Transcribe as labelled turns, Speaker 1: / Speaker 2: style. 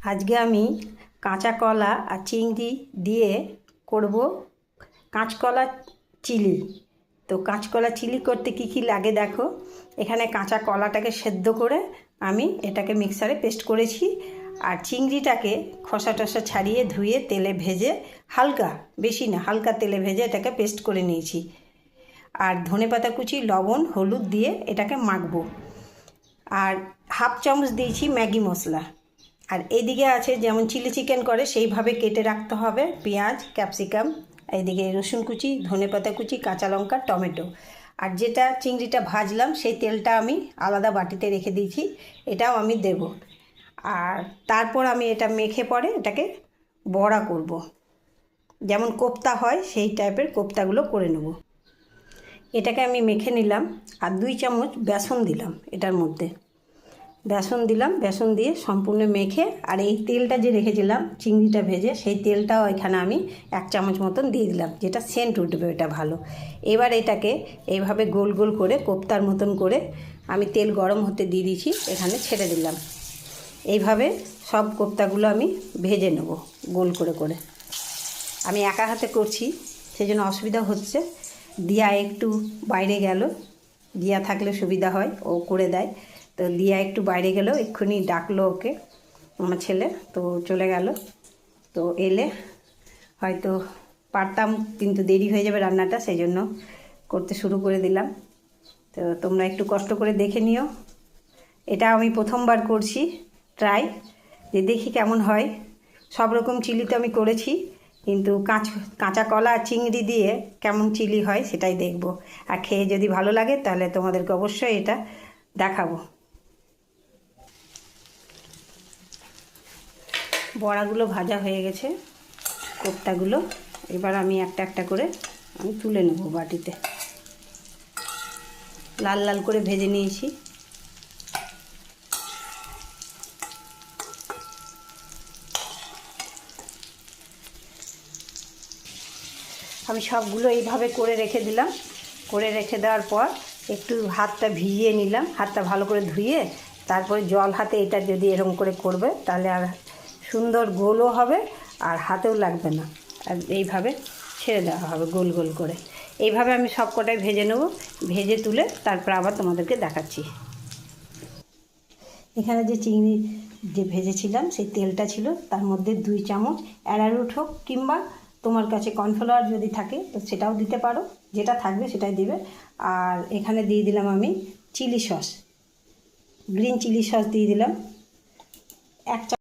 Speaker 1: আজকে আমি কাঁচা কলা আর চিংড়ি দিয়ে করব কাঁচকলা চিলি। তো কাঁচকলা চিলি করতে কি কি লাগে দেখো। এখানে কাঁচা কলাটাকে সেদ্ধ করে আমি এটাকে মিক্সারে পেস্ট করেছি, আর চিংড়িটাকে খোসা টোসা ছাড়িয়ে ধুয়ে তেলে ভেজে হালকা, বেশি না, হালকা তেলে ভেজে এটাকে পেস্ট করে নিয়েছি। আর ধনেপাতা কুচি, লবণ, হলুদ দিয়ে এটাকে মাখবো। আর হাফ চামচ দিয়েছি ম্যাগি মশলা। আর এইদিকে আছে যেমন চিলি চিকেন করে সেইভাবে কেটে রাখতে হবে পেঁয়াজ, ক্যাপসিকাম, এইদিকে রসুন কুচি, ধনেপাতা কুচি, কাঁচা লঙ্কা, টমেটো। আর যেটা চিংড়িটা ভাজলাম সেই তেলটা আমি আলাদা বাটিতে রেখে দিয়েছি, এটাও আমি দেব। আর তারপর আমি এটা মেখে পরে এটাকে বড়া করব, যেমন কোপ্তা হয় সেই টাইপের কোপ্তাগুলো করে নেব। এটাকে আমি মেখে নিলাম, আর 2 চামচ বেসন দিলাম এটার মধ্যে। বেসন দিলাম, বেসন দিয়ে সম্পূর্ণ মেখে, আর এই তেলটা যে রেখেছিলাম চিংড়িটা ভেজে সেই তেলটাও এখানে আমি 1 চামচ মতন দিয়ে দিলাম, যেটা সেন্ট উঠবে, এটা ভালো। এবার এটাকে এইভাবে গোল গোল করে কোপ্তার মতন করে আমি তেল গরম হতে দিয়ে দিয়েছি, এখানে ছেড়ে দিলাম। এইভাবে সব কোপ্তাগুলো আমি ভেজে নেব গোল করে করে। আমি একা হাতে করছি সেই জন্য অসুবিধা হচ্ছে। দিয়া একটু বাইরে গেল, দিয়া থাকলে সুবিধা হয়, ও করে দেয়। তো দিয়া একটু বাইরে গেল, এক্ষুনি ডাকলো ওকে, আমার ছেলে, তো চলে গেল। তো এলে হয়তো পারতাম, কিন্তু দেরি হয়ে যাবে রান্নাটা, সেই জন্য করতে শুরু করে দিলাম। তো তোমরা একটু কষ্ট করে দেখে নিও। এটা আমি প্রথমবার করছি ট্রাই, যে দেখি কেমন হয়। সব রকম চিলি তো আমি করেছি, কিন্তু কাঁচা কলা আর চিংড়ি দিয়ে কেমন চিলি হয় সেটাই দেখব। আর খেয়ে যদি ভালো লাগে তাহলে তোমাদেরকে অবশ্যই এটা দেখাবো। বড়াগুলো ভাজা হয়ে গেছে, কোপ্তাগুলো এবার আমি একটা একটা করে আমি তুলে নেব বাটিতে। লাল লাল করে ভেজে নিয়েছি। আমি সবগুলো এইভাবে করে রেখে দিলাম। করে রেখে দেওয়ার পর একটু হাতটা ভিজিয়ে নিলাম, হাতটা ভালো করে ধুয়ে তারপরে জল হাতে এটা যদি এরকম করে করবে তাহলে আর সুন্দর গোলও হবে আর হাতেও লাগবে না। আর এইভাবে ছেড়ে দেওয়া হবে গোল গোল করে। এইভাবে আমি সব কটাই ভেজে নেব, ভেজে তুলে তারপর আবার তোমাদেরকে দেখাচ্ছি। এখানে যে চিংড়ি যে ভেজেছিলাম সেই তেলটা ছিল, তার মধ্যে 2 চামচ অ্যারারুট হোক কিংবা তোমার কাছে কর্নফ্লাওয়ার যদি থাকে তো সেটাও দিতে পারো, যেটা থাকবে সেটাই দিবে। আর এখানে দিয়ে দিলাম আমি chilli sauce, green chilli sauce দিয়ে দিলাম 1 চামচ।